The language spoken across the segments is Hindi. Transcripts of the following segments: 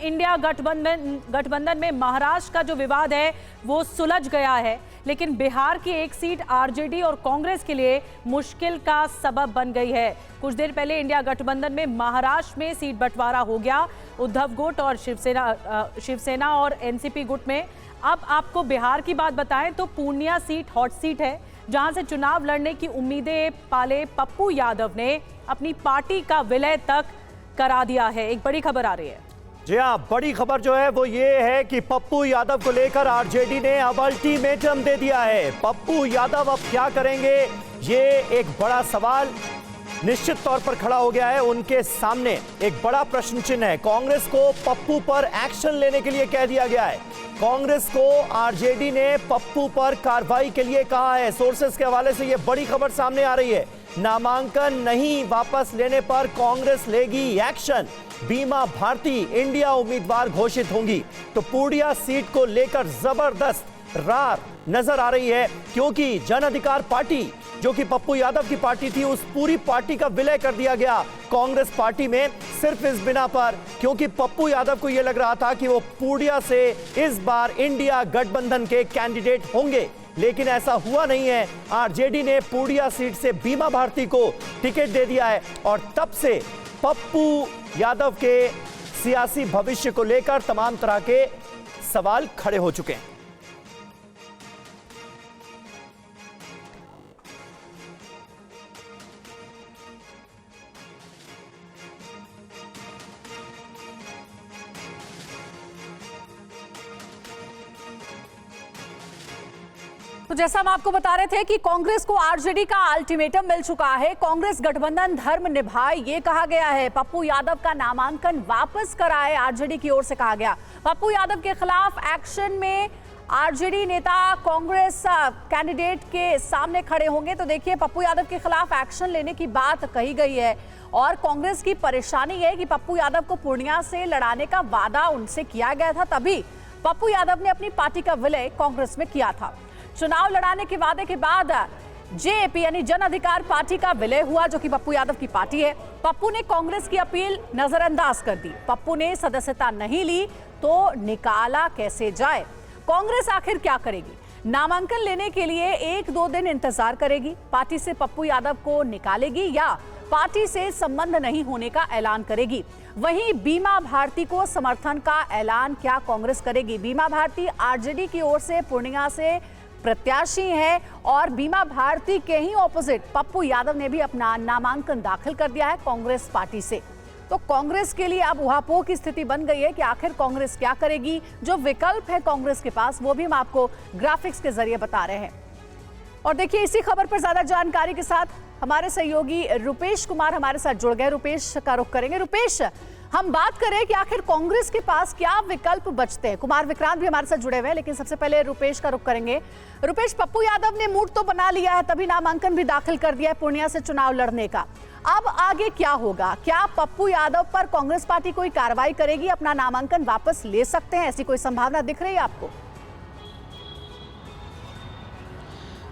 इंडिया गठबंधन में महाराष्ट्र का जो विवाद है वो सुलझ गया है, लेकिन बिहार की एक सीट आरजेडी और कांग्रेस के लिए मुश्किल का सबब बन गई है। कुछ देर पहले इंडिया गठबंधन में महाराष्ट्र में सीट बंटवारा हो गया, उद्धव गुट और शिवसेना और एनसीपी गुट में। अब आपको बिहार की बात बताएं तो पूर्णिया सीट हॉट सीट है, जहां से चुनाव लड़ने की उम्मीदें पाले पप्पू यादव ने अपनी पार्टी का विलय तक करा दिया है। एक बड़ी खबर आ रही है। जी हाँ, बड़ी खबर जो है वो ये है कि पप्पू यादव को लेकर आरजेडी ने अब अल्टीमेटम दे दिया है। पप्पू यादव अब क्या करेंगे, ये एक बड़ा सवाल निश्चित तौर पर खड़ा हो गया है। उनके सामने एक बड़ा प्रश्न चिन्ह है। कांग्रेस को पप्पू पर एक्शन लेने के लिए कह दिया गया है। कांग्रेस को आरजेडी ने पप्पू पर कार्रवाई के लिए कहा है। सोर्सेस के हवाले से यह बड़ी खबर सामने आ रही है। नामांकन नहीं वापस लेने पर कांग्रेस लेगी एक्शन। बीमा भारती इंडिया उम्मीदवार घोषित होंगी। तो पूर्णिया सीट को लेकर जबरदस्त रार नजर आ रही है, क्योंकि जन अधिकार पार्टी जो कि पप्पू यादव की पार्टी थी, उस पूरी पार्टी का विलय कर दिया गया कांग्रेस पार्टी में, सिर्फ इस बिना पर क्योंकि पप्पू यादव को यह लग रहा था कि वो पूर्णिया से इस बार इंडिया गठबंधन के कैंडिडेट होंगे, लेकिन ऐसा हुआ नहीं है। आरजेडी ने पूर्णिया सीट से बीमा भारती को टिकट दे दिया है और तब से पप्पू यादव के सियासी भविष्य को लेकर तमाम तरह के सवाल खड़े हो चुके हैं। तो जैसा हम आपको बता रहे थे कि कांग्रेस को आरजेडी का अल्टीमेटम मिल चुका है। कांग्रेस गठबंधन धर्म निभाए, ये कहा गया है। पप्पू यादव का नामांकन वापस कराए, आरजेडी की ओर से कहा गया। पप्पू यादव के खिलाफ एक्शन में आरजेडी नेता कांग्रेस कैंडिडेट के सामने खड़े होंगे। तो देखिए, पप्पू यादव के खिलाफ एक्शन लेने की बात कही गई है और कांग्रेस की परेशानी है कि पप्पू यादव को पूर्णिया से लड़ाने का वादा उनसे किया गया था, तभी पप्पू यादव ने अपनी पार्टी का विलय कांग्रेस में किया था। चुनाव लड़ाने के वादे के बाद जेएपी यानी जन अधिकार पार्टी का विलय हुआ, जो कि पप्पू यादव की पार्टी है। पप्पू ने कांग्रेस की अपील नजरअंदाज कर दी। पप्पू ने सदस्यता नहीं ली तो निकाला कैसे जाए। कांग्रेस आखिर क्या करेगी? नामांकन लेने के लिए 1-2 दिन इंतजार करेगी, पार्टी से पप्पू यादव को निकालेगी या पार्टी से संबंध नहीं होने का ऐलान करेगी। वहीं बीमा भारती को समर्थन का ऐलान क्या कांग्रेस करेगी? बीमा भारती आरजेडी की ओर से पूर्णिया से प्रत्याशी है और बीमा भारती के ही ऑपोजिट पप्पू यादव ने भी अपना नामांकन दाखिल कर दिया है कांग्रेस पार्टी से। तो कांग्रेस के लिए अब उहापोह की स्थिति बन गई है कि आखिर कांग्रेस क्या करेगी। जो विकल्प है कांग्रेस के पास वो भी हम आपको ग्राफिक्स के जरिए बता रहे हैं। और देखिए, इसी खबर पर ज्यादा जानकारी के साथ हमारे सहयोगी रुपेश कुमार हमारे साथ जुड़ गए। रुपेश का रुख करेंगे। रुपेश, हम बात करें कि आखिर कांग्रेस के पास क्या विकल्प बचते हैं। कुमार विक्रांत भी हमारे साथ जुड़े हुए हैं, लेकिन सबसे पहले रुपेश का रुख करेंगे। रुपेश, पप्पू यादव ने मूड तो बना लिया है, तभी नामांकन भी दाखिल कर दिया है पूर्णिया से चुनाव लड़ने का। अब आगे क्या होगा? क्या पप्पू यादव पर कांग्रेस पार्टी कोई कार्रवाई करेगी, अपना नामांकन वापस ले सकते हैं, ऐसी कोई संभावना दिख रही है आपको?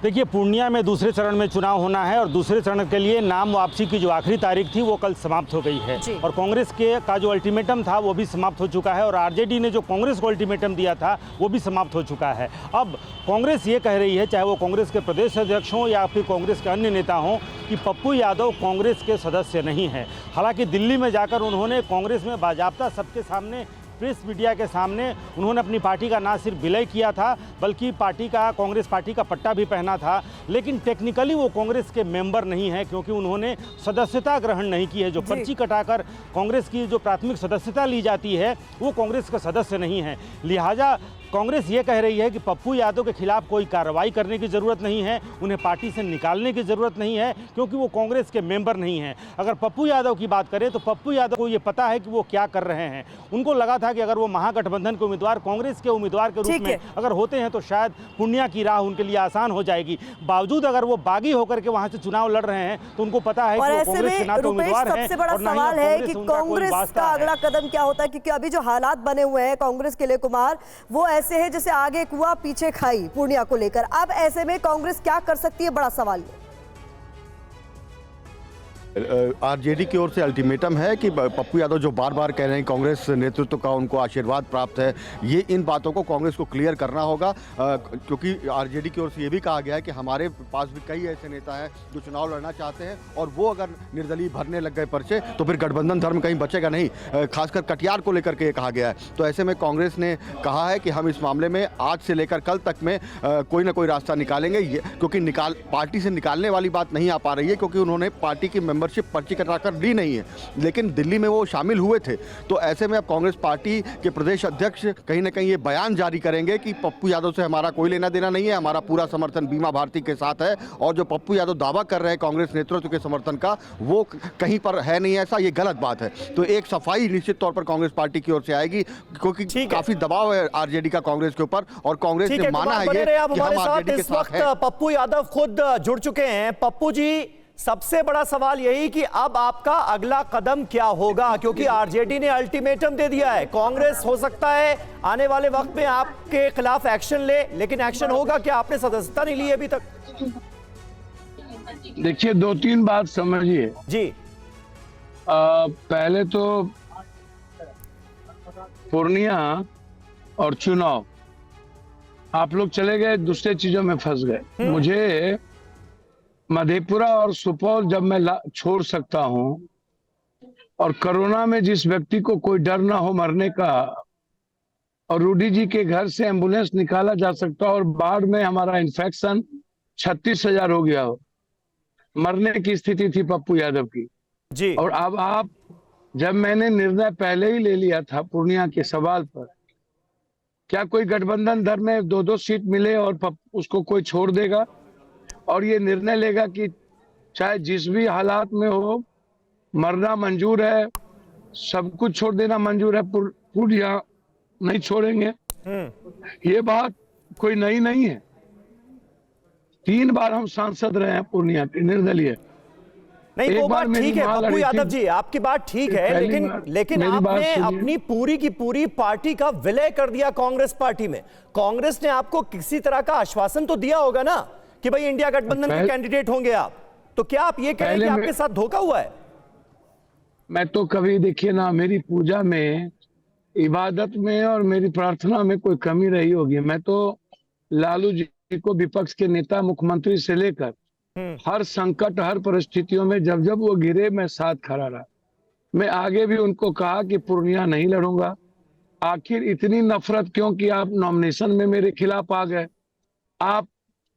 देखिए, पूर्णिया में दूसरे चरण में चुनाव होना है और दूसरे चरण के लिए नाम वापसी की जो आखिरी तारीख थी वो कल समाप्त हो गई है और कांग्रेस का जो अल्टीमेटम था वो भी समाप्त हो चुका है और आरजेडी ने जो कांग्रेस को अल्टीमेटम दिया था वो भी समाप्त हो चुका है। अब कांग्रेस ये कह रही है, चाहे वो कांग्रेस के प्रदेश अध्यक्ष हों या फिर कांग्रेस के अन्य नेता हों, कि पप्पू यादव कांग्रेस के सदस्य नहीं है। हालांकि दिल्ली में जाकर उन्होंने कांग्रेस में बाजाबता सबके सामने, प्रेस मीडिया के सामने उन्होंने अपनी पार्टी का ना सिर्फ विलय किया था बल्कि कांग्रेस पार्टी का पट्टा भी पहना था, लेकिन टेक्निकली वो कांग्रेस के मेंबर नहीं है क्योंकि उन्होंने सदस्यता ग्रहण नहीं की है। जो पर्ची कटाकर कांग्रेस की जो प्राथमिक सदस्यता ली जाती है वो कांग्रेस का सदस्य नहीं है। लिहाजा कांग्रेस ये कह रही है कि पप्पू यादव के खिलाफ कोई कार्रवाई करने की ज़रूरत नहीं है, उन्हें पार्टी से निकालने की ज़रूरत नहीं है क्योंकि वो कांग्रेस के मेंबर नहीं हैं। अगर पप्पू यादव की बात करें तो पप्पू यादव को ये पता है कि वो क्या कर रहे हैं। उनको लगा था कि अगर वो महागठबंधन के उम्मीदवार कांग्रेस के उम्मीदवार के रूप में अगर होते हैं तो शायद पूर्णिया की राह उनके लिए आसान हो जाएगी। बावजूद अगर वो बागी होकर के वहाँ से चुनाव लड़ रहे हैं तो उनको पता है कि वो कांग्रेस के ना तो उम्मीदवार हैं। सबसे बड़ा सवाल है कि कांग्रेस का अगला कदम क्या होता है, क्योंकि अभी जो हालात बने हुए हैं कांग्रेस के लिए कुमार, वो ऐसे है जैसे आगे कुआ पीछे खाई पूर्णिया को लेकर। अब ऐसे में कांग्रेस क्या कर सकती है, बड़ा सवाल है। आरजेडी की ओर से अल्टीमेटम है कि पप्पू यादव जो बार बार कह रहे हैं कांग्रेस नेतृत्व का उनको आशीर्वाद प्राप्त है, ये इन बातों को कांग्रेस को क्लियर करना होगा, क्योंकि आरजेडी की ओर से ये भी कहा गया है कि हमारे पास भी कई ऐसे नेता हैं जो चुनाव लड़ना चाहते हैं और वो अगर निर्दलीय भरने लग गए पर्चे तो फिर गठबंधन धर्म कहीं बचेगा नहीं, खासकर कटियार को लेकर के ये कहा गया है। तो ऐसे में कांग्रेस ने कहा है कि हम इस मामले में आज से लेकर कल तक में कोई ना कोई रास्ता निकालेंगे, क्योंकि पार्टी से निकालने वाली बात नहीं आ पा रही है, क्योंकि उन्होंने पार्टी की मेंबरशिप पर्ची कटाकर ली नहीं है, लेकिन दिल्ली में वो शामिल हुए थे। तो ऐसे में अब कांग्रेस पार्टी के प्रदेश अध्यक्ष कहीं ना कहीं ये बयान जारी करेंगे कि पप्पू यादव से हमारा कोई लेना देना नहीं है, हमारा पूरा समर्थन बीमा भारती के साथ है, और जो पप्पू यादव दावा कर रहे हैं कांग्रेस नेतृत्व के समर्थन का, वो कहीं पर है नहीं ऐसा, ये गलत बात है। तो एक सफाई निश्चित तौर पर कांग्रेस पार्टी की ओर से आएगी, क्योंकि काफी दबाव है आरजेडी का कांग्रेस के ऊपर, और कांग्रेस ने माना है कि हम आरजेडी के साथ हैं। पप्पू यादव खुद जुड़ चुके हैं। पप्पू जी, सबसे बड़ा सवाल यही कि अब आपका अगला कदम क्या होगा, क्योंकि आरजेडी ने अल्टीमेटम दे दिया है। कांग्रेस हो सकता है आने वाले वक्त में आपके खिलाफ एक्शन ले, लेकिन एक्शन होगा क्या? आपने सदस्यता नहीं ली अभी तक। देखिए, 2-3 बात समझिए जी। पहले तो पूर्णिया और चुनाव, आप लोग चले गए, दूसरे चीजों में फंस गए। मुझे मधेपुरा और सुपौल जब मैं छोड़ सकता हूं, और कोरोना में जिस व्यक्ति को कोई डर ना हो मरने का, और रूडी जी के घर से एम्बुलेंस निकाला जा सकता, और बाढ़ में हमारा इन्फेक्शन 36,000 हो गया हो, मरने की स्थिति थी पप्पू यादव की जी। और अब आप, जब मैंने निर्णय पहले ही ले लिया था पूर्णिया के सवाल पर, क्या कोई गठबंधन धर्म में 2-2 सीट मिले और उसको कोई छोड़ देगा और ये निर्णय लेगा कि चाहे जिस भी हालात में हो मरना मंजूर है, सब कुछ छोड़ देना मंजूर है, पूर्णिया नहीं छोड़ेंगे? ये बात कोई नई नहीं है। 3 बार हम सांसद रहे हैं पूर्णिया के निर्दलीय। नहीं, वो बात ठीक है पप्पू यादव जी, आपकी बात ठीक है, लेकिन आपने अपनी पूरी की पूरी पार्टी का विलय कर दिया कांग्रेस पार्टी में। कांग्रेस ने आपको किसी तरह का आश्वासन तो दिया होगा ना कि भाई इंडिया गठबंधन के कैंडिडेट होंगे आप, तो क्या आप ये कह रहे हैं कि आपके साथ धोखा हुआ है? मैं तो कभी, देखिए ना, मेरी पूजा में, इबादत में और मेरी प्रार्थना में कोई कमी रही होगी। मैं तो लालू जी को विपक्ष के नेता, मुख्यमंत्री से लेकर हर संकट, हर परिस्थितियों में जब जब वो गिरे, मैं साथ खड़ा रहा। मैं आगे भी उनको कहा कि पूर्णिया नहीं लड़ूंगा। आखिर इतनी नफरत क्यों कि आप नॉमिनेशन में मेरे खिलाफ आ गए? आप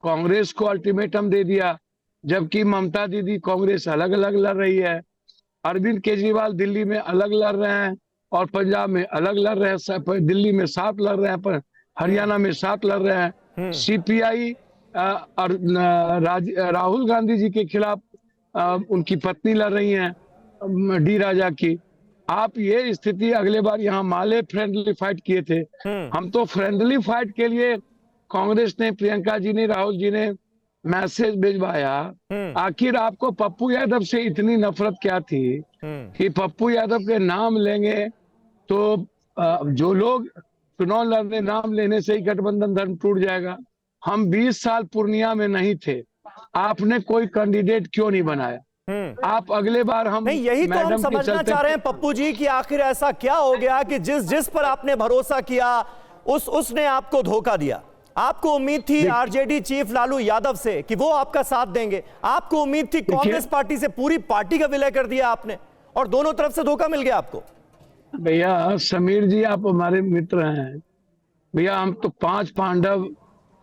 कांग्रेस को अल्टीमेटम दे दिया, जबकि ममता दीदी कांग्रेस अलग अलग लड़ रही है, अरविंद केजरीवाल दिल्ली में अलग लड़ रहे हैं और पंजाब में अलग लड़ रहे हैं, दिल्ली में 7 लड़ रहे हैं, पर हरियाणा में 7 लड़ रहे हैं। सीपीआई और राहुल गांधी जी के खिलाफ उनकी पत्नी लड़ रही हैं, डी राजा की। आप ये स्थिति, अगले बार यहाँ माले फ्रेंडली फाइट किए थे, हम तो फ्रेंडली फाइट के लिए कांग्रेस ने, प्रियंका जी ने, राहुल जी ने मैसेज भिजवाया। आखिर आपको पप्पू यादव से इतनी नफरत क्या थी कि पप्पू यादव के नाम लेंगे तो जो लोग चुनाव लड़ने, नाम लेने से ही गठबंधन धर्म टूट जाएगा? हम 20 साल पूर्णिया में नहीं थे, आपने कोई कैंडिडेट क्यों नहीं बनाया? आप अगले बार हम नहीं, यही तो हम समझना चाह रहे हैं पप्पू जी कि आखिर ऐसा क्या हो गया कि जिस पर आपने भरोसा किया उसने आपको धोखा दिया। आपको उम्मीद थी आरजेडी चीफ लालू यादव से कि वो आपका साथ देंगे, आपको उम्मीद थी कांग्रेस पार्टी से, पूरी पार्टी का विलय कर दिया आपने और दोनों तरफ से धोखा मिल गया आपको। भैया समीर जी, आप हमारे मित्र हैं भैया। हम तो 5 पांडव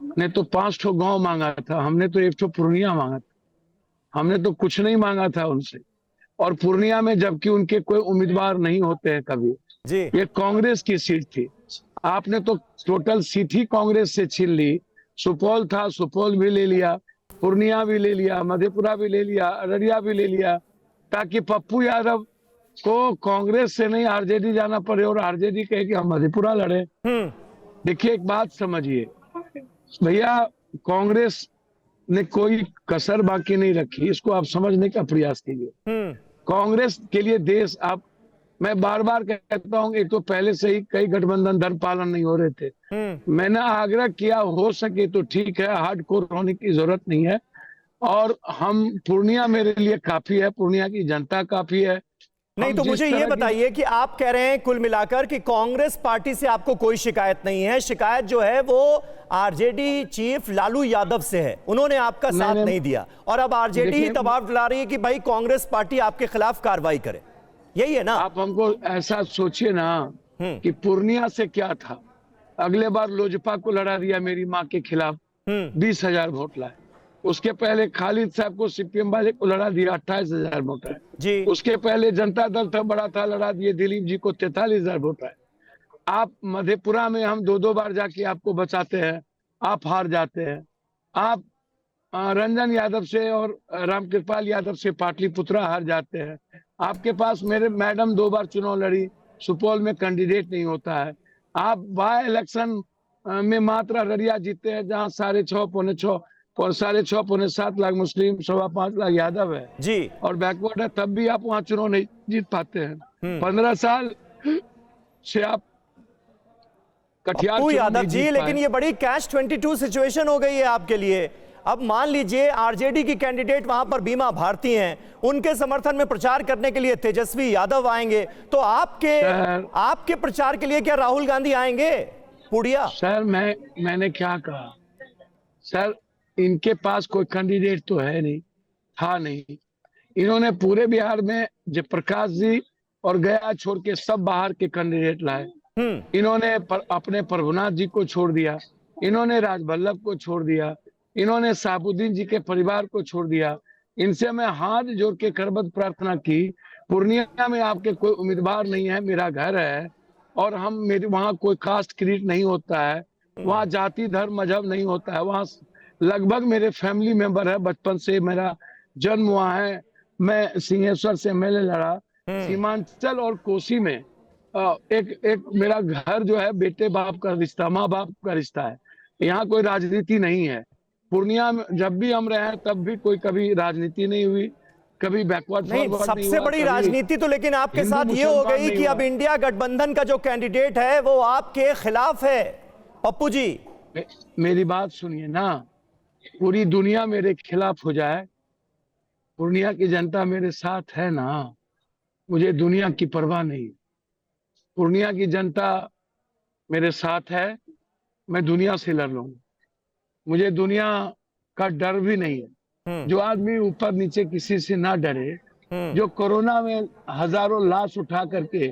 ने तो 5 ठो गांव मांगा था, हमने तो 1 ठो पूर्णिया मांगा था। हमने तो कुछ नहीं मांगा था उनसे, और पूर्णिया में जबकि उनके कोई उम्मीदवार नहीं होते हैं कभी जी। ये कांग्रेस की सीट थी, आपने तो टोटल सीट ही कांग्रेस से छीन ली। सुपौल था, सुपौल भी ले लिया, पूर्णिया भी ले लिया, मधेपुरा भी ले लिया, अररिया भी ले लिया, ताकि पप्पू यादव को कांग्रेस से नहीं आरजेडी जाना पड़े और आरजेडी कहे कि हम मधेपुरा लड़े। देखिए, एक बात समझिए भैया, कांग्रेस ने कोई कसर बाकी नहीं रखी, इसको आप समझने का प्रयास कीजिए। कांग्रेस के लिए देश, आप, मैं बार बार कहता हूँ, एक तो पहले से ही कई गठबंधन धर्म पालन नहीं हो रहे थे। मैंने आग्रह किया, हो सके तो ठीक है, हार्डकोर होने की जरूरत नहीं है, और हम पूर्णिया मेरे लिए काफी है, पूर्णिया की जनता काफी है। नहीं तो मुझे ये बताइए कि आप कह रहे हैं कुल मिलाकर कि कांग्रेस पार्टी से आपको कोई शिकायत नहीं है, शिकायत जो है वो आरजेडी चीफ लालू यादव से है, उन्होंने आपका साथ नहीं दिया और अब आरजेडी ही दबाव डाल रही है कि भाई कांग्रेस पार्टी आपके खिलाफ कार्रवाई करे, यही है ना? आप हमको ऐसा सोचिए ना कि पूर्णिया से क्या था, अगले बार लोजपा को लड़ा दिया मेरी माँ के खिलाफ, 20,000 वोट लाए। उसके पहले खालिद साहब को सीपीएम वाले को लड़ा दिया, 28,000 वोट है जी। उसके पहले जनता दल था, बड़ा था, लड़ा दिए दिलीप जी को, 43,000 वोट है। आप मधेपुरा में हम 2-2 बार जाके आपको बचाते हैं, आप हार जाते हैं। आप रंजन यादव से और रामकृपाल यादव से पाटलिपुत्रा हार जाते हैं। आपके पास मेरे मैडम 2 बार चुनाव लड़ी, सुपौल में कैंडिडेट नहीं होता है। आप बाय इलेक्शन में मात्र अररिया जीते हैं, जहाँ 6.5 पौने 6 और 6.5 पौने 7 लाख मुस्लिम, 5.25 लाख यादव है जी, और बैकवर्ड है, तब भी आप वहाँ चुनाव नहीं जीत पाते हैं। 15 साल से आप कटिहार पप्पू चुनाव यादव नहीं जी, जीत लेकिन पाए। ये बड़ी कैच 22 सिचुएशन हो गई है आपके लिए। अब मान लीजिए आरजेडी की कैंडिडेट वहां पर बीमा भारती हैं, उनके समर्थन में प्रचार करने के लिए तेजस्वी यादव आएंगे, तो आपके प्रचार के लिए क्या राहुल गांधी आएंगे पूर्णिया? सर मैंने क्या कहा सर, इनके पास कोई कैंडिडेट तो है नहीं, था नहीं। इन्होंने पूरे बिहार में जयप्रकाश जी और गया छोड़ के सब बाहर के कैंडिडेट लाए। इन्होंने अपने प्रभुनाथ जी को छोड़ दिया, इन्होंने राजवल्लभ को छोड़ दिया, इन्होंने साबुद्दीन जी के परिवार को छोड़ दिया। इनसे मैं हाथ जोड़ के करबद्ध प्रार्थना की, पूर्णिया में आपके कोई उम्मीदवार नहीं है, मेरा घर है और मेरे वहाँ कोई कास्ट क्रीट नहीं होता है, वहाँ जाति धर्म मजहब नहीं होता है, वहाँ लगभग मेरे फैमिली मेंबर है, बचपन से मेरा जन्म वहाँ है। मैं सिंहेश्वर से एमएलए लड़ा, सीमांचल और कोसी में एक मेरा घर जो है बेटे बाप का रिश्ता, माँ बाप का रिश्ता है। यहाँ कोई राजनीति नहीं है। पूर्णिया में जब भी हम रहे तब भी कोई कभी राजनीति नहीं हुई, कभी बैकवर्ड नहीं, सबसे बड़ी राजनीति तो लेकिन आपके साथ ये हो गई कि अब इंडिया गठबंधन का जो कैंडिडेट है वो आपके खिलाफ है। पप्पू जी मेरी बात सुनिए ना, पूरी दुनिया मेरे खिलाफ हो जाए, पूर्णिया की जनता मेरे साथ है ना, मुझे दुनिया की परवाह नहीं। पूर्णिया की जनता मेरे साथ है, मैं दुनिया से लड़ लूंगा, मुझे दुनिया का डर भी नहीं है। जो आदमी ऊपर नीचे किसी से ना डरे, जो कोरोना में हजारों लाश उठा करके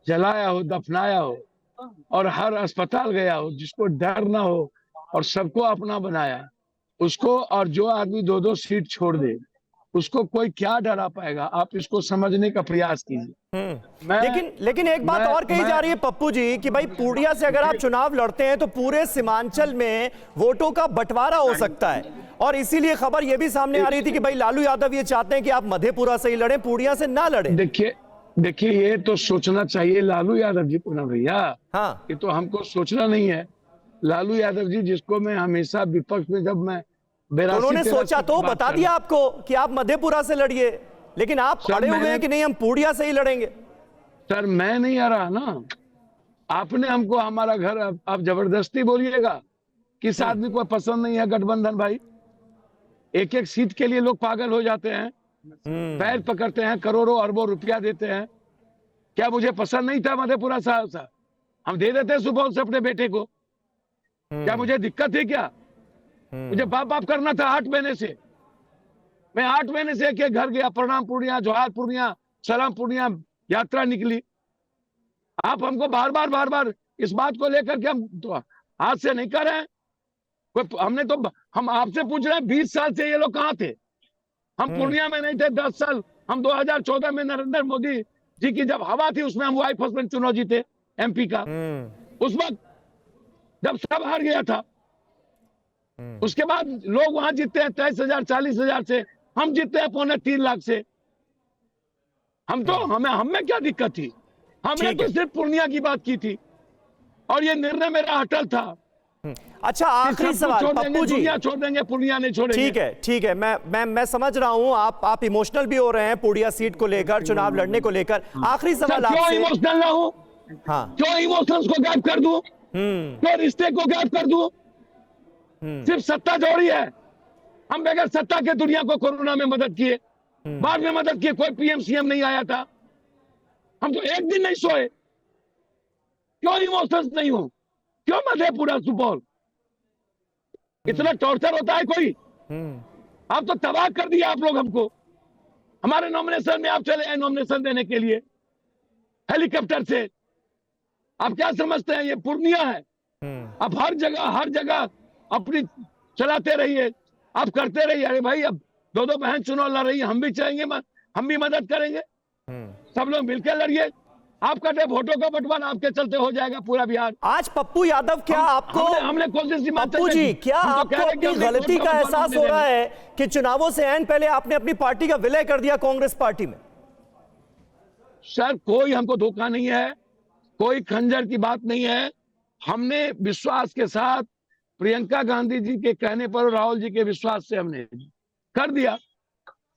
जलाया हो, दफनाया हो और हर अस्पताल गया हो, जिसको डर ना हो और सबको अपना बनाया, उसको, और जो आदमी 2-2 सीट छोड़ दे उसको कोई क्या डरा पाएगा? आप इसको समझने का प्रयास कीजिए। लेकिन एक बात और कही जा रही है पप्पू जी कि भाई पूर्णिया से अगर आप चुनाव लड़ते हैं तो पूरे सीमांचल में वोटों का बंटवारा हो सकता है, और इसीलिए खबर यह भी सामने आ रही थी कि भाई लालू यादव ये चाहते हैं कि आप मधेपुरा से ही लड़ें, पूर्णिया से ना लड़ें। देखिए ये तो सोचना चाहिए लालू यादव जी को ना भैया। हाँ, ये तो हमको सोचना नहीं है। लालू यादव जी, जिसको मैं हमेशा विपक्ष में, जब मैं उन्होंने सोचा तो बता दिया आपको कि आप मधेपुरा से लड़िए, लेकिन आप अड़े हुए हैं कि नहीं हम पूर्णिया से ही लड़ेंगे। सर मैं नहीं आ रहा ना, आपने हमको हमारा घर, आप जबरदस्ती बोलिएगा। किस आदमी को पसंद नहीं है गठबंधन भाई? एक एक सीट के लिए लोग पागल हो जाते हैं, पैर पकड़ते हैं, करोड़ों अरबों रुपया देते हैं। क्या मुझे पसंद नहीं था मधेपुरा साहब? हम दे देते सुपौल से अपने बेटे को, क्या मुझे दिक्कत है? क्या मुझे बाप करना था? 8 महीने से मैं 8 महीने से एक घर गया, प्रणाम पूर्णिया, जोहार पूर्णिया, सलाम पूर्णिया यात्रा निकली। आप हमको बार बार इस बात को लेकर के हम तो हाथ से नहीं कर रहे हैं। हमने तो, हम आपसे पूछ रहे हैं 20 साल से ये लोग कहाँ थे? हम पूर्णिया में नहीं थे 10 साल। हम 2014 में नरेंद्र मोदी जी की जब हवा थी उसमें हम वाइस प्रेसिडेंट चुनाव जीते एमपी का, उस वक्त जब सब हार गया था। उसके बाद लोग वहां जीतते हैं 23,000 40,000 से, हम जीतते हैं 2.25 लाख से। हमें क्या दिक्कत थी? हमने तो सिर्फ पूर्णिया की बात की थी और ये निर्णय मेरा अटल था। अच्छा, आखिरी सवाल पप्पू जी, छोड़ देंगे, पूर्णिया नहीं छोड़ेंगे। ठीक है, मैं समझ रहा हूं आप इमोशनल भी हो रहे हैं पूर्णिया सीट को लेकर, चुनाव लड़ने को लेकर। आखिरी सवाल आपसे। क्यों इमोशनल ना हूं? हाँ, क्यों इमोशंस को गायब कर दूं? क्यों रिश्ते को गायब कर दूं? सिर्फ सत्ता जोड़ी है, हम बगैर सत्ता के दुनिया को कोरोना में मदद किए, बाद में मदद किए, कोई पीएम सीएम नहीं आया था, हम तो एक दिन नहीं सोए। क्यों इमोशंस नहीं हो, क्यों मधेपुरा सुपौल इतना टॉर्चर होता है कोई? आप तो तबाह कर दिया आप लोग हमको। हमारे नॉमिनेशन में आप चले आए नॉमिनेशन देने के लिए हेलीकॉप्टर से। आप क्या समझते हैं ये पूर्णिया है? आप हर जगह अपनी चलाते रहिए, आप करते रहिए। अरे भाई अब दो बहन चुनाव लड़ रही है, हम भी चाहेंगे, हम भी मदद करेंगे, सब लोग मिलकर लड़िए। आपका वोटों का बंटवारा आपके चलते हो जाएगा पूरा बिहार। आज पप्पू यादव क्या आपको हमने कोशिश की, पप्पू जी क्या आपको अपनी गलती का एहसास हो रहा है कि चुनावों से ऐन पहले आपने अपनी पार्टी का विलय कर दिया कांग्रेस पार्टी में? सर कोई हमको धोखा नहीं है, कोई खंजर की बात नहीं है। हमने विश्वास के साथ प्रियंका गांधी जी के कहने पर, राहुल जी के विश्वास से हमने कर दिया।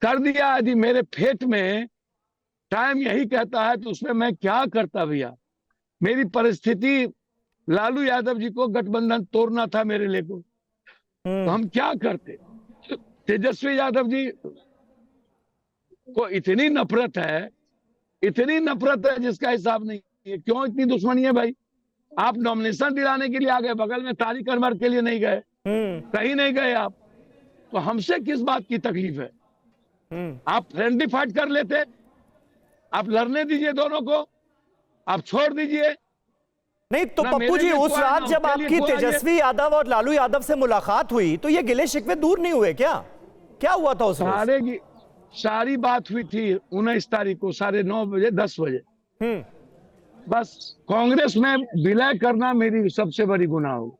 यदि मेरे फेट में टाइम यही कहता है तो उसमें मैं क्या करता भैया। मेरी परिस्थिति लालू यादव जी को गठबंधन तोड़ना था मेरे लिए को, तो हम क्या करते। तेजस्वी यादव जी को इतनी नफरत है जिसका हिसाब नहीं है। क्यों इतनी दुश्मनी है भाई? आप नॉमिनेशन दिलाने के लिए आ गए, बगल में तारिक अनवर के लिए नहीं गए, कहीं नहीं गए आप, तो हमसे किस बात की तकलीफ है? आप फ्रेंडली फाइट कर लेते, आप लड़ने दीजिए दोनों को, आप छोड़ दीजिए। नहीं तो पप्पू जी उस रात जब आपकी तेजस्वी यादव और लालू यादव से मुलाकात हुई तो ये गिले शिकवे दूर नहीं हुए क्या? क्या हुआ था उस रोज? सारी बात हुई थी 19 तारीख को 9:30 बजे 10 बजे। बस कांग्रेस में विलय करना मेरी सबसे बड़ी गुनाह हो,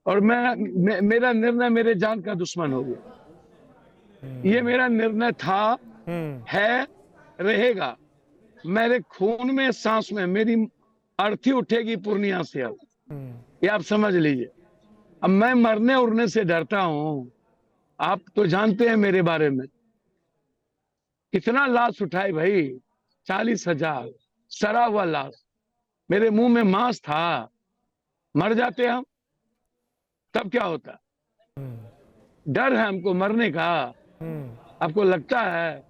और मेरा निर्णय मेरे जान का दुश्मन हो गया। ये मेरा निर्णय था, है, रहेगा। मेरे खून में, सांस में मेरी अर्थी उठेगी पूर्णिया से। अब ये आप समझ लीजिए। अब मैं मरने उड़ने से डरता हूं। आप तो जानते हैं मेरे बारे में, कितना लाश उठाए भाई, 40,000 सड़ा हुआ लाश, मेरे मुंह में मांस था। मर जाते हम तब क्या होता? डर है हमको मरने का। आपको लगता है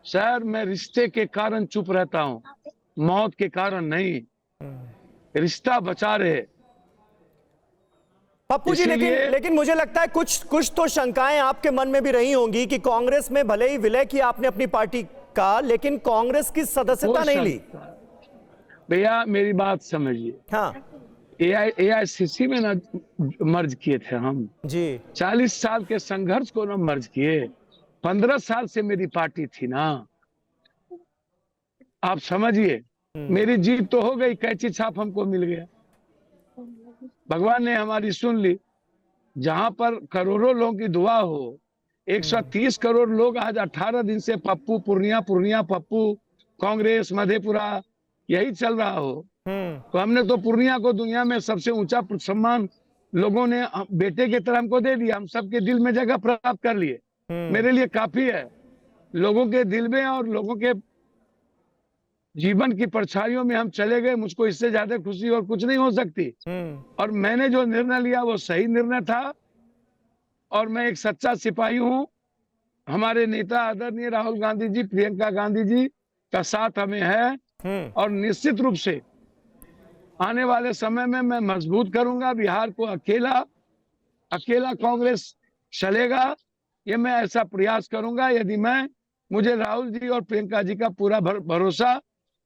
सर मैं रिश्ते के कारण चुप रहता हूं, मौत के कारण नहीं। रिश्ता बचा रहे पप्पू जी। लेकिन मुझे लगता है कुछ तो शंकाएं आपके मन में भी रही होंगी कि कांग्रेस में भले ही विलय किया आपने अपनी पार्टी का, लेकिन कांग्रेस की सदस्यता नहीं ली। भैया मेरी बात समझिए। हाँ, एआईसीसी में ना मर्ज किए थे हम जी। 40 साल के संघर्ष को ना मर्ज किए। 15 साल से मेरी पार्टी थी ना, आप समझिए। मेरी जीत तो हो गई, कैंची छाप हमको मिल गया, भगवान ने हमारी सुन ली। जहां पर करोड़ों लोगों की दुआ हो, 130 करोड़ लोग आज 18 दिन से पप्पू पूर्णिया पप्पू, कांग्रेस मधेपुरा यही चल रहा हो, तो हमने तो पूर्णिया को दुनिया में सबसे ऊंचा सम्मान लोगों ने बेटे की तरह हमको दे दिया। हम सबके दिल में जगह प्राप्त कर लिए। मेरे लिए काफी है। लोगों के दिल में और लोगों के जीवन की परछाइयों में हम चले गए। मुझको इससे ज्यादा खुशी और कुछ नहीं हो सकती। और मैंने जो निर्णय लिया वो सही निर्णय था, और मैं एक सच्चा सिपाही हूं। हमारे नेता आदरणीय राहुल गांधी जी, प्रियंका गांधी जी का साथ हमें है, और निश्चित रूप से आने वाले समय में मैं मजबूत करूंगा बिहार को। अकेला कांग्रेस चलेगा, ये मैं ऐसा प्रयास करूंगा यदि मुझे राहुल जी और प्रियंका जी का पूरा भरोसा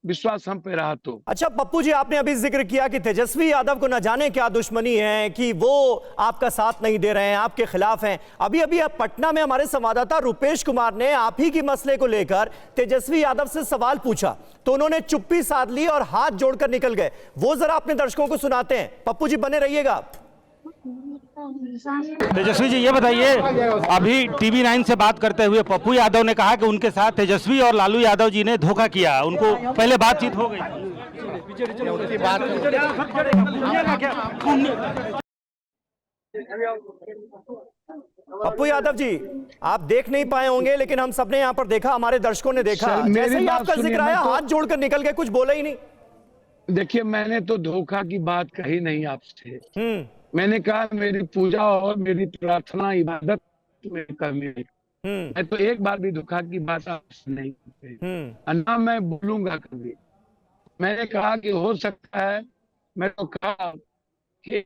विश्वास हम पे रहा तो। अच्छा पप्पू जी, आपने अभी जिक्र किया कि तेजस्वी यादव को न जाने क्या दुश्मनी है कि वो आपका साथ नहीं दे रहे हैं, आपके खिलाफ हैं। अभी आप पटना में हमारे संवाददाता रुपेश कुमार ने आप ही की मसले को लेकर तेजस्वी यादव से सवाल पूछा तो उन्होंने चुप्पी साध ली और हाथ जोड़कर निकल गए। वो जरा अपने दर्शकों को सुनाते हैं। पप्पू जी बने रहिएगा आप। तेजस्वी जी ये बताइए, अभी टीवी 9 से बात करते हुए पप्पू यादव ने कहा कि उनके साथ तेजस्वी और लालू यादव जी ने धोखा किया, उनको पहले बातचीत हो गई। पप्पू यादव जी आप देख नहीं पाए होंगे, लेकिन हम सबने यहाँ पर देखा, हमारे दर्शकों ने देखा। जैसे ही आपका जिक्र आया हाथ जोड़कर निकल गए, कुछ बोला ही नहीं। देखिए मैंने तो धोखा की बात कही नहीं आपसे। मैंने कहा मेरी पूजा और मेरी प्रार्थना इबादत में कमी रही। मैं तो एक बार भी धोखा की बात आपसे नहीं करते, ना मैं बोलूंगा कभी। मैंने कहा कि हो सकता है, मैं तो कहा कि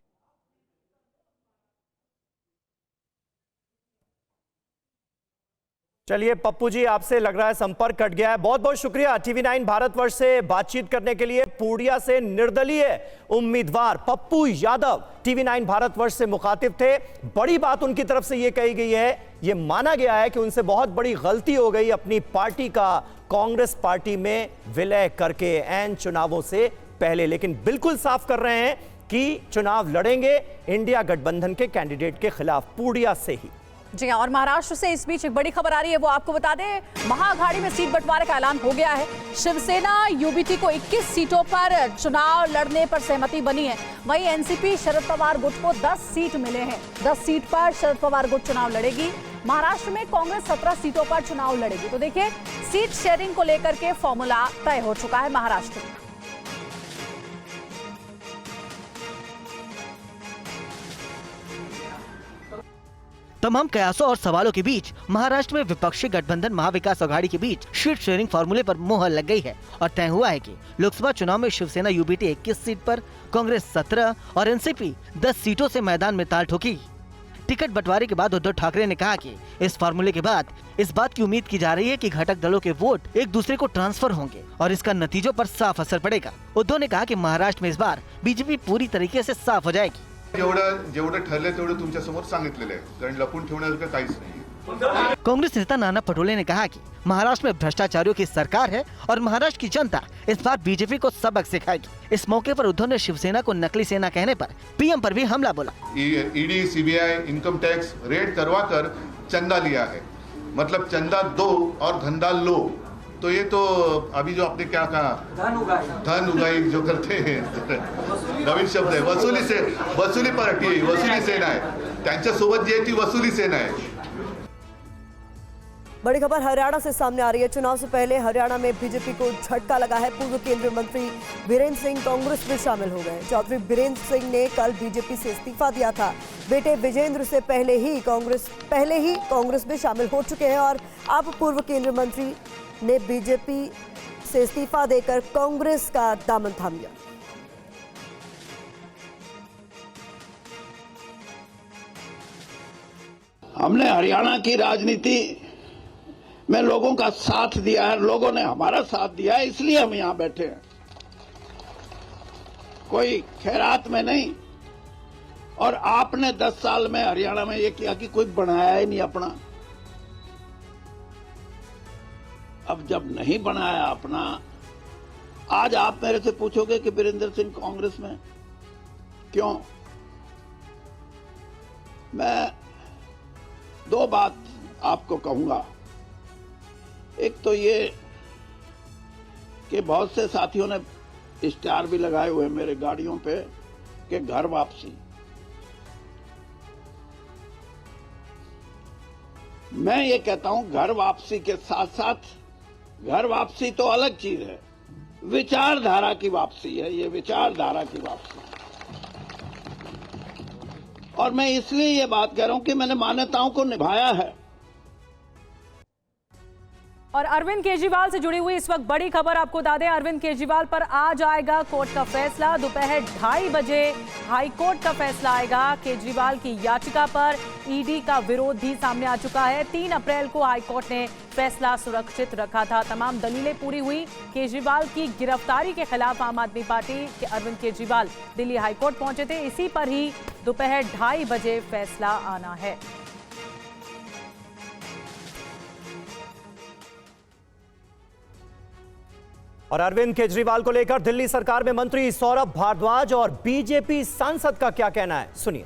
चलिए पप्पू जी, आपसे लग रहा है संपर्क कट गया है। बहुत बहुत शुक्रिया TV9 भारतवर्ष से बातचीत करने के लिए। पूर्णिया से निर्दलीय उम्मीदवार पप्पू यादव TV9 भारतवर्ष से मुखातिब थे। बड़ी बात उनकी तरफ से यह कही गई है, यह माना गया है कि उनसे बहुत बड़ी गलती हो गई अपनी पार्टी का कांग्रेस पार्टी में विलय करके ऐन चुनावों से पहले, लेकिन बिल्कुल साफ कर रहे हैं कि चुनाव लड़ेंगे इंडिया गठबंधन के कैंडिडेट के खिलाफ पूर्णिया से ही। जी और महाराष्ट्र से इस बीच एक बड़ी खबर आ रही है, वो आपको बता दें। महाअघाड़ी में सीट बंटवारे का ऐलान हो गया है। शिवसेना यूबीटी को 21 सीटों पर चुनाव लड़ने पर सहमति बनी है। वहीं एनसीपी शरद पवार गुट को 10 सीट मिले हैं। 10 सीट पर शरद पवार गुट चुनाव लड़ेगी। महाराष्ट्र में कांग्रेस 17 सीटों पर चुनाव लड़ेगी। तो देखिए, सीट शेयरिंग को लेकर के फॉर्मूला तय हो चुका है महाराष्ट्र में। तमाम कयासों और सवालों के बीच महाराष्ट्र में विपक्षी गठबंधन महाविकास अघाड़ी के बीच सीट शेयरिंग फार्मूले पर मोहर लग गई है और तय हुआ है कि लोकसभा चुनाव में शिवसेना यूबीटी 21 सीट पर, कांग्रेस 17 और एनसीपी 10 सीटों से मैदान में ताल ठोकी। टिकट बंटवारे के बाद उद्धव ठाकरे ने कहा कि इस फार्मूले के बाद इस बात की उम्मीद की जा रही है कि घटक दलों के वोट एक दूसरे को ट्रांसफर होंगे और इसका नतीजों पर साफ असर पड़ेगा। उद्धव ने कहा कि महाराष्ट्र में इस बार बीजेपी पूरी तरीके से साफ हो जाएगी। जेवढं ठरले तेवढं तुमच्या समोर सांगितलेलं आहे, कारण लपून ठेवण्यासारखं काहीच नाही। कांग्रेस नेता नाना पटोले ने कहा कि महाराष्ट्र में भ्रष्टाचारियों की सरकार है और महाराष्ट्र की जनता इस बार बीजेपी को सबक सिखाएगी। इस मौके पर उद्धव ने शिवसेना को नकली सेना कहने पर पीएम पर भी हमला बोला। ED, CBI, income tax raid करवाकर चंदा लिया है, मतलब चंदा दो और धंधा लो। तो ये तो अभी जो आपने क्या कहा, धन उगाई जो करते हैं, नवीन शब्द है, वसुली पार्टी, वसुली सेना है। त्यांच्यासोबत जी आहे ती वसुली सेना है। बड़ी खबर हरियाणा से सामने आ रही है। चुनाव से पहले हरियाणा में बीजेपी को झटका लगा है। पूर्व केंद्रीय मंत्री बीरेंद्र सिंह कांग्रेस में शामिल हो गए। चौधरी बीरेंद्र सिंह ने कल बीजेपी से इस्तीफा दिया था। बेटे विजेंद्र से पहले ही कांग्रेस में शामिल हो चुके हैं और अब पूर्व केंद्रीय मंत्री ने बीजेपी से इस्तीफा देकर कांग्रेस का दामन थाम लिया। हमने हरियाणा की राजनीति में लोगों का साथ दिया है, लोगों ने हमारा साथ दिया है, इसलिए हम यहां बैठे हैं, कोई खैरात में नहीं। और आपने 10 साल में हरियाणा में ये किया कि कोई बनाया ही नहीं अपना। अब जब नहीं बनाया अपना, आज आप मेरे से पूछोगे कि बीरेंद्र सिंह कांग्रेस में क्यों? मैं 2 बात आपको कहूंगा। एक तो ये कि बहुत से साथियों ने स्टार भी लगाए हुए मेरे गाड़ियों पे कि घर वापसी। मैं ये कहता हूं घर वापसी के साथ साथ, घर वापसी तो अलग चीज है, विचारधारा की वापसी है, ये विचारधारा की वापसी। और मैं इसलिए ये बात कह रहा हूं कि मैंने मान्यताओं को निभाया है। और अरविंद केजरीवाल से जुड़ी हुई इस वक्त बड़ी खबर आपको बता दें। अरविंद केजरीवाल पर आज आएगा कोर्ट का फैसला। दोपहर 2:30 बजे हाई कोर्ट का फैसला आएगा। केजरीवाल की याचिका पर ईडी का विरोध भी सामने आ चुका है। 3 अप्रैल को हाई कोर्ट ने फैसला सुरक्षित रखा था। तमाम दलीलें पूरी हुई। केजरीवाल की गिरफ्तारी के खिलाफ आम आदमी पार्टी के अरविंद केजरीवाल दिल्ली हाई कोर्ट पहुंचे थे। इसी पर ही दोपहर 2:30 बजे फैसला आना है। और अरविंद केजरीवाल को लेकर दिल्ली सरकार में मंत्री सौरभ भारद्वाज और बीजेपी सांसद का क्या कहना है, सुनिए।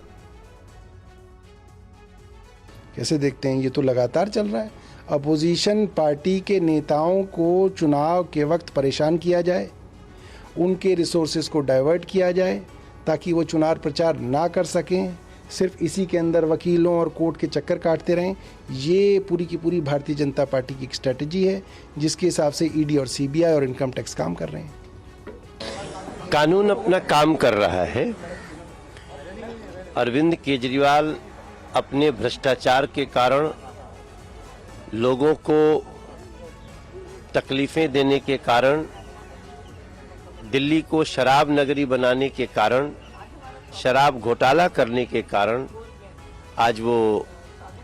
कैसे देखते हैं? ये तो लगातार चल रहा है। अपोजिशन पार्टी के नेताओं को चुनाव के वक्त परेशान किया जाए, उनके रिसोर्सेज को डाइवर्ट किया जाए ताकि वो चुनाव प्रचार ना कर सकें, सिर्फ इसी के अंदर वकीलों और कोर्ट के चक्कर काटते रहें। ये पूरी की पूरी भारतीय जनता पार्टी की एक स्ट्रेटजी है जिसके हिसाब से ईडी और सीबीआई और इनकम टैक्स काम कर रहे हैं। कानून अपना काम कर रहा है। अरविंद केजरीवाल अपने भ्रष्टाचार के कारण, लोगों को तकलीफें देने के कारण, दिल्ली को शराब नगरी बनाने के कारण, शराब घोटाला करने के कारण आज वो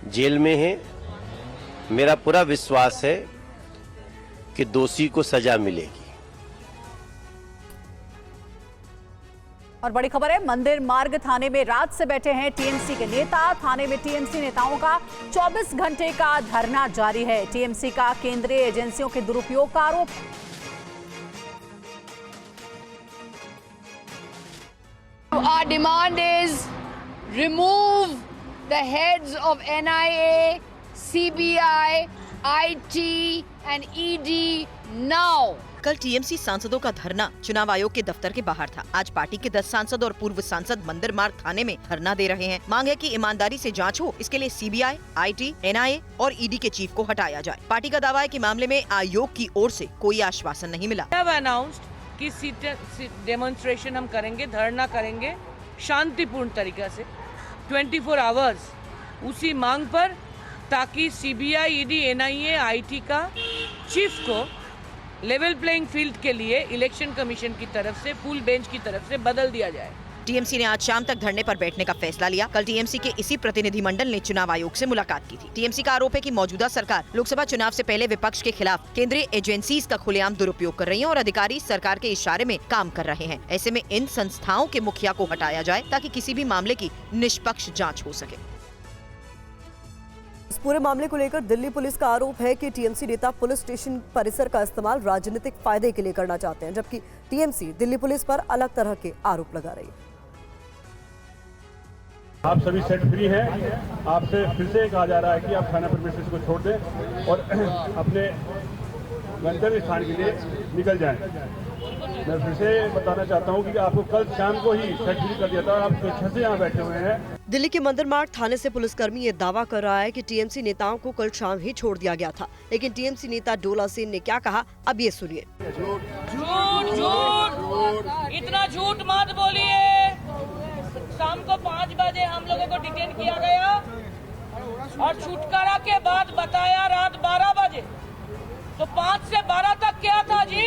जेल में है। मेरा पूरा विश्वास है कि दोषी को सजा मिलेगी। और बड़ी खबर है, मंदिर मार्ग थाने में रात से बैठे हैं टीएमसी के नेता। थाने में टीएमसी नेताओं का 24 घंटे का धरना जारी है। टीएमसी का केंद्रीय एजेंसियों के दुरुपयोग का आरोप। Our demand is remove the heads of NIA, CBI, IT and ED now. कल टीएमसी सांसदों का धरना चुनाव आयोग के दफ्तर के बाहर था। आज पार्टी के 10 सांसद और पूर्व सांसद मंदिर मार्ग थाने में धरना दे रहे हैं। मांग है कि ईमानदारी से जांच हो, इसके लिए सीबीआई, आईटी, एनआईए और ईडी के चीफ को हटाया जाए। पार्टी का दावा है कि मामले में आयोग की ओर से कोई आश्वासन नहीं मिला। कि डेमोन्स्ट्रेशन हम करेंगे, धरना करेंगे शांतिपूर्ण तरीके से 24 आवर्स उसी मांग पर, ताकि सीबीआई, ईडी, एनआईए, आईटी का चीफ को लेवल प्लेइंग फील्ड के लिए इलेक्शन कमीशन की तरफ से, फुल बेंच की तरफ से बदल दिया जाए। टीएमसी ने आज शाम तक धरने पर बैठने का फैसला लिया। कल टीएमसी के इसी प्रतिनिधिमंडल ने चुनाव आयोग से मुलाकात की थी। टीएमसी का आरोप है कि मौजूदा सरकार लोकसभा चुनाव से पहले विपक्ष के खिलाफ केंद्रीय एजेंसीज का खुलेआम दुरुपयोग कर रही है और अधिकारी सरकार के इशारे में काम कर रहे हैं। ऐसे में इन संस्थाओं के मुखिया को हटाया जाए ताकि किसी भी मामले की निष्पक्ष जाँच हो सके। इस पूरे मामले को लेकर दिल्ली पुलिस का आरोप है कि टीएमसी नेता पुलिस स्टेशन परिसर का इस्तेमाल राजनीतिक फायदे के लिए करना चाहते हैं, जबकि टीएमसी दिल्ली पुलिस पर अलग तरह के आरोप लगा रही है। आप सभी सेट फ्री हैं। आपसे फिर से कहा जा रहा है कि आप थाना प्रीमिसेस को छोड़ दें और अपने गंतव्य स्थान के लिए निकल जाएं। मैं फिर से बताना चाहता हूं कि आपको कल शाम को ही सेट फ्री कर दिया था और आप स्वेच्छा से यहाँ बैठे हुए हैं। दिल्ली के मंदिर मार्ग थाने से पुलिसकर्मी ये दावा कर रहा है कि टीएमसी नेताओं को कल शाम ही छोड़ दिया गया था, लेकिन टीएमसी नेता डोला सेन ने क्या कहा, अब ये सुनिए। झूठ झूठ, इतना झूठ मत बोलिए। शाम को 5 बजे हम लोगों को डिटेन किया गया और छुटकारा के बाद बताया रात 12 बजे, तो 5 से 12 तक क्या था जी?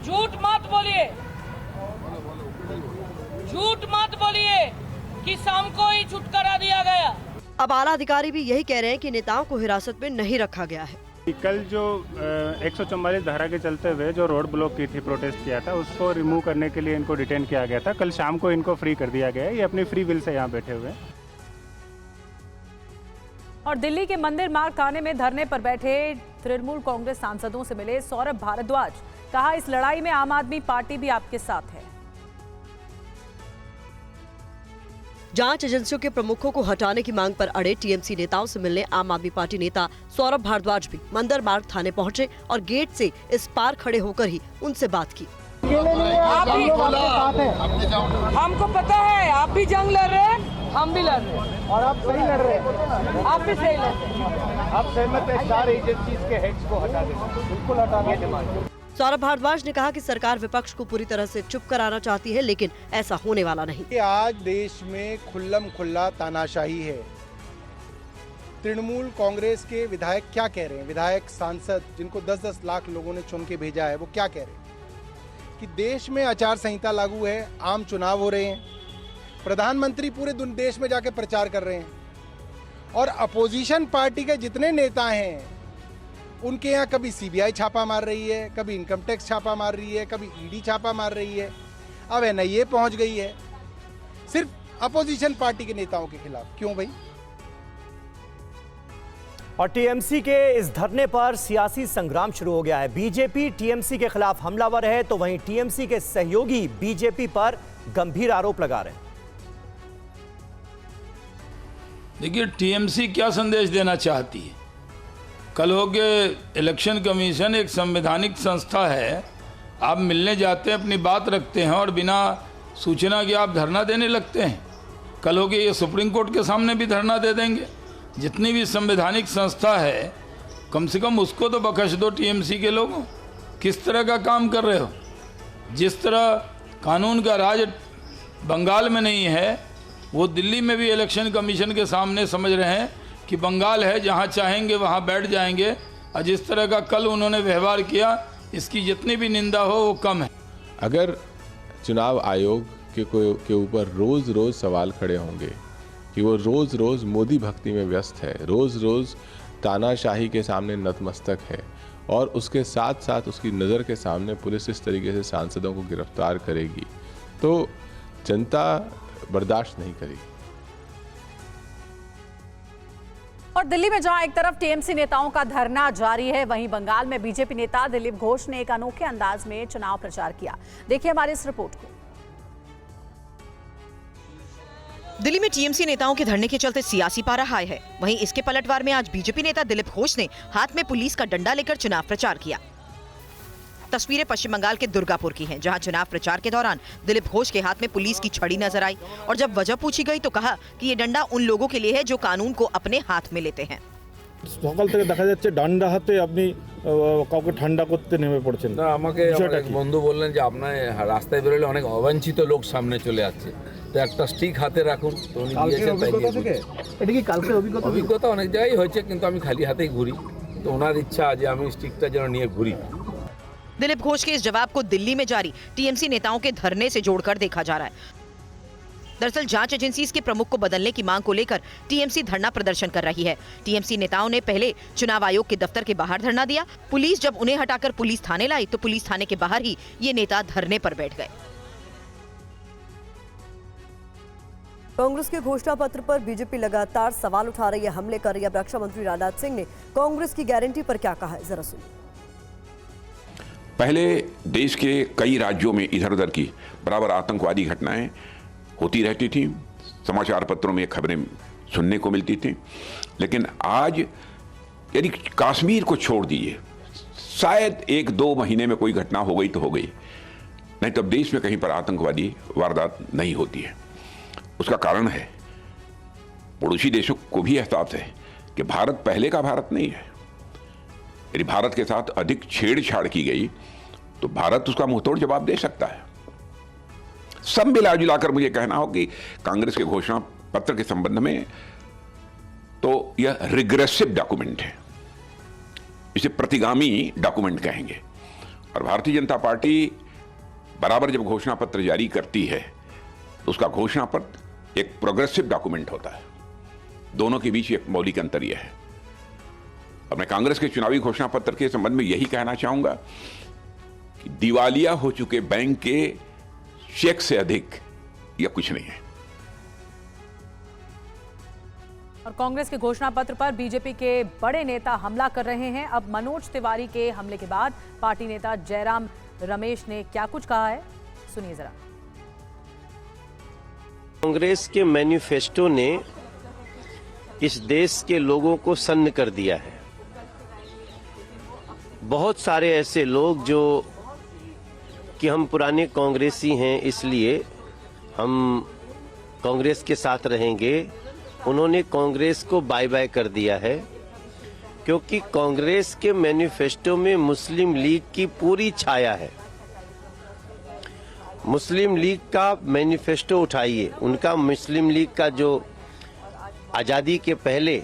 झूठ मत बोलिए, झूठ मत बोलिए कि शाम को ही छुटकारा दिया गया। अब आला अधिकारी भी यही कह रहे हैं कि नेताओं को हिरासत में नहीं रखा गया है। कल जो 144 धारा के चलते हुए जो रोड ब्लॉक की थी, प्रोटेस्ट किया था, उसको रिमूव करने के लिए इनको डिटेन किया गया था। कल शाम को इनको फ्री कर दिया गया है। ये अपनी फ्री विल से यहाँ बैठे हुए हैं। और दिल्ली के मंदिर मार्ग थाने में धरने पर बैठे तृणमूल कांग्रेस सांसदों से मिले सौरभ भारद्वाज। कहा, इस लड़ाई में आम आदमी पार्टी भी आपके साथ है। जांच एजेंसियों के प्रमुखों को हटाने की मांग पर अड़े टीएमसी नेताओं से मिलने आम आदमी पार्टी नेता सौरभ भारद्वाज भी मंदिर मार्ग थाने पहुंचे और गेट से इस पार खड़े होकर ही उनसे बात की। हमको पता है आप भी जंग लड़ रहे हैं, हम भी लड़ रहे हैं और आप सही लड़ रहे हैं। आप भी सही लड़ रहे हैं। आप सहमत है 4 एजेंसीज के हेड्स को हटा दें? बिल्कुल हटाना है। सौरभ भारद्वाज ने कहा कि सरकार विपक्ष को पूरी तरह से चुप कराना चाहती है, लेकिन ऐसा होने वाला नहीं। आज देश में खुल्लम खुल्ला तानाशाही है। तृणमूल कांग्रेस के विधायक क्या कह रहे हैं? विधायक, सांसद जिनको 10-10 लाख लोगों ने चुन के भेजा है, वो क्या कह रहे हैं कि देश में आचार संहिता लागू है, आम चुनाव हो रहे हैं, प्रधानमंत्री पूरे देश में जाके प्रचार कर रहे हैं और अपोजिशन पार्टी के जितने नेता हैं उनके यहाँ कभी सीबीआई छापा मार रही है, कभी इनकम टैक्स छापा मार रही है, कभी ईडी छापा मार रही है, अब एनआईए पहुंच गई है सिर्फ अपोजिशन पार्टी के नेताओं के खिलाफ। क्यों भाई? और टीएमसी के इस धरने पर सियासी संग्राम शुरू हो गया है। बीजेपी टीएमसी के खिलाफ हमलावर है, तो वहीं टीएमसी के सहयोगी बीजेपी पर गंभीर आरोप लगा रहे हैं। देखिए, टीएमसी क्या संदेश देना चाहती है? कल हो के इलेक्शन कमीशन एक संवैधानिक संस्था है, आप मिलने जाते हैं, अपनी बात रखते हैं और बिना सूचना के आप धरना देने लगते हैं। कल हो के ये सुप्रीम कोर्ट के सामने भी धरना दे देंगे। जितनी भी संवैधानिक संस्था है, कम से कम उसको तो बख्श दो। टीएमसी के लोगों, किस तरह का काम कर रहे हो? जिस तरह कानून का राज बंगाल में नहीं है, वो दिल्ली में भी इलेक्शन कमीशन के सामने समझ रहे हैं कि बंगाल है, जहां चाहेंगे वहां बैठ जाएंगे। और जिस तरह का कल उन्होंने व्यवहार किया, इसकी जितनी भी निंदा हो वो कम है। अगर चुनाव आयोग के ऊपर रोज़ रोज़ सवाल खड़े होंगे कि वो रोज़ रोज़ मोदी भक्ति में व्यस्त है, रोज़ रोज़ तानाशाही के सामने नतमस्तक है, और उसके साथ साथ उसकी नज़र के सामने पुलिस इस तरीके से सांसदों को गिरफ्तार करेगी, तो जनता बर्दाश्त नहीं करेगी। और दिल्ली में जहां एक तरफ टीएमसी नेताओं का धरना जारी है, वहीं बंगाल में बीजेपी नेता दिलीप घोष ने एक अनोखे अंदाज में चुनाव प्रचार किया। देखिए हमारी इस रिपोर्ट को। दिल्ली में टीएमसी नेताओं के धरने के चलते सियासी पारा हाई है। वहीं इसके पलटवार में आज बीजेपी नेता दिलीप घोष ने हाथ में पुलिस का डंडा लेकर चुनाव प्रचार किया। तस्वीरें पश्चिम बंगाल के दुर्गापुर की हैं, जहां चुनाव प्रचार के दौरान दिलीप घोष के हाथ में पुलिस की छड़ी नजर आई और जब वजह पूछी गई तो कहा कि ये डंडा उन लोगों के लिए है जो कानून को अपने हाथ में लेते हैं। সকাল থেকে দেখা যাচ্ছে ডান্ডা হাতে আপনি কাউকে ঠান্ডা করতে নেমে পড়ছেন। না, আমাকে আমার এক বন্ধু বললেন যে আপনার রাস্তায় বেরোলে অনেক অবাঞ্ছিত লোক সামনে চলে যাচ্ছে, তো একটা স্টিক হাতে রাখুন। তো উনি দিয়েছেন, তাই দিয়ে। এটা কি কালকের অভিজ্ঞতা? অভিজ্ঞতা অনেক জায়গায় হয়েছে, কিন্তু আমি খালি হাতেই ঘুরি, তো ওনার ইচ্ছা যে আমি স্টিকটা যেন নিয়ে ঘুরি। दिलीप घोष के इस जवाब को दिल्ली में जारी टीएमसी नेताओं के धरने से जोड़कर देखा जा रहा है। दरअसल जांच एजेंसीज के प्रमुख को बदलने की मांग को लेकर टीएमसी धरना प्रदर्शन कर रही है। टीएमसी नेताओं ने पहले चुनाव आयोग के दफ्तर के बाहर धरना दिया। पुलिस जब उन्हें हटाकर पुलिस थाने लाई तो पुलिस थाने के बाहर ही ये नेता धरने पर बैठ गए। कांग्रेस के घोषणा पत्र पर बीजेपी लगातार सवाल उठा रही है, हमले कर रही है। रक्षा मंत्री राजनाथ सिंह ने कांग्रेस की गारंटी पर क्या कहा है, जरा सुनिए। पहले देश के कई राज्यों में इधर उधर की बराबर आतंकवादी घटनाएं होती रहती थी, समाचार पत्रों में खबरें सुनने को मिलती थी, लेकिन आज यदि कश्मीर को छोड़ दीजिए, शायद 1-2 महीने में कोई घटना हो गई तो हो गई, नहीं तो देश में कहीं पर आतंकवादी वारदात नहीं होती है। उसका कारण है पड़ोसी देशों को भी एहसास है कि भारत पहले का भारत नहीं है। यदि भारत के साथ अधिक छेड़छाड़ की गई तो भारत उसका मुंहतोड़ जवाब दे सकता है। सब मिला जुलाकर मुझे कहना हो कि कांग्रेस के घोषणा पत्र के संबंध में तो यह रिग्रेसिव डॉक्यूमेंट है, इसे प्रतिगामी डॉक्यूमेंट कहेंगे। और भारतीय जनता पार्टी बराबर जब घोषणा पत्र जारी करती है तो उसका घोषणा पत्र एक प्रोग्रेसिव डॉक्यूमेंट होता है। दोनों के बीच एक मौलिक अंतर यह है। और मैं कांग्रेस के चुनावी घोषणा पत्र के संबंध में यही कहना चाहूंगा कि दिवालिया हो चुके बैंक के चेक से अधिक यह कुछ नहीं है। और कांग्रेस के घोषणा पत्र पर बीजेपी के बड़े नेता हमला कर रहे हैं। अब मनोज तिवारी के हमले के बाद पार्टी नेता जयराम रमेश ने क्या कुछ कहा है, सुनिए जरा। कांग्रेस के मैनिफेस्टो ने इस देश के लोगों को सन्न कर दिया है। बहुत सारे ऐसे लोग जो कि हम पुराने कांग्रेसी हैं इसलिए हम कांग्रेस के साथ रहेंगे, उन्होंने कांग्रेस को बाय बाय कर दिया है, क्योंकि कांग्रेस के मैनिफेस्टो में मुस्लिम लीग की पूरी छाया है। मुस्लिम लीग का मैनिफेस्टो उठाइए, उनका मुस्लिम लीग का जो आज़ादी के पहले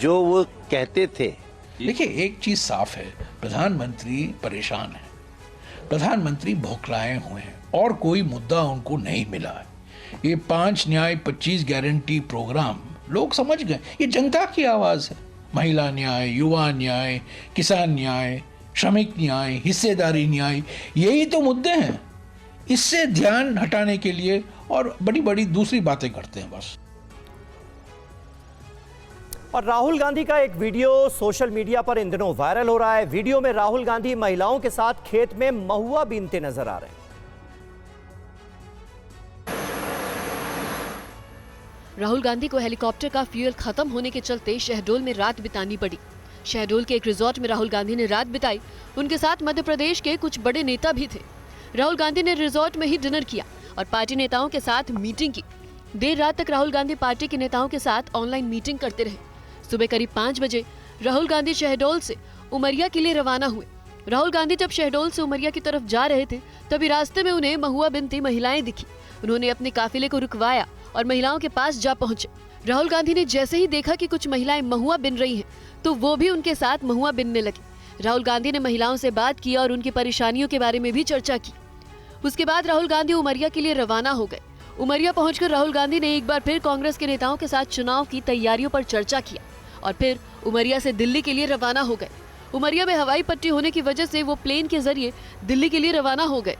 जो वो कहते थे। देखिए, एक चीज साफ है, प्रधानमंत्री परेशान है, प्रधानमंत्री बौखलाए हुए हैं और कोई मुद्दा उनको नहीं मिला है। ये 5 न्याय 25 गारंटी प्रोग्राम लोग समझ गए, ये जनता की आवाज है। महिला न्याय, युवा न्याय, किसान न्याय, श्रमिक न्याय, हिस्सेदारी न्याय, यही तो मुद्दे हैं। इससे ध्यान हटाने के लिए और बड़ी बड़ी दूसरी बातें करते हैं बस। और राहुल गांधी का एक वीडियो सोशल मीडिया पर इन दिनों वायरल हो रहा है। वीडियो में राहुल गांधी महिलाओं के साथ खेत में महुआ बीनते नजर आ रहे हैं। राहुल गांधी को हेलीकॉप्टर का फ्यूल खत्म होने के चलते शहडोल में रात बितानी पड़ी। शहडोल के एक रिजॉर्ट में राहुल गांधी ने रात बिताई। उनके साथ मध्य प्रदेश के कुछ बड़े नेता भी थे। राहुल गांधी ने रिजॉर्ट में ही डिनर किया और पार्टी नेताओं के साथ मीटिंग की। देर रात तक राहुल गांधी पार्टी के नेताओं के साथ ऑनलाइन मीटिंग करते रहे। सुबह करीब 5 बजे राहुल गांधी शहडोल से उमरिया के लिए रवाना हुए। राहुल गांधी जब शहडोल से उमरिया की तरफ जा रहे थे तभी रास्ते में उन्हें महुआ बिनती महिलाएं दिखी। उन्होंने अपने काफिले को रुकवाया और महिलाओं के पास जा पहुंचे। राहुल गांधी ने जैसे ही देखा कि कुछ महिलाएं महुआ बिन रही हैं, तो वो भी उनके साथ महुआ बिनने लगी। राहुल गांधी ने महिलाओं से बात की और उनकी परेशानियों के बारे में भी चर्चा की। उसके बाद राहुल गांधी उमरिया के लिए रवाना हो गए। उमरिया पहुंचकर राहुल गांधी ने एक बार फिर कांग्रेस के नेताओं के साथ चुनाव की तैयारियों पर चर्चा किया और फिर उमरिया से दिल्ली के लिए रवाना हो गए। उमरिया में हवाई पट्टी होने की वजह से वो प्लेन के जरिए दिल्ली के लिए रवाना हो गए।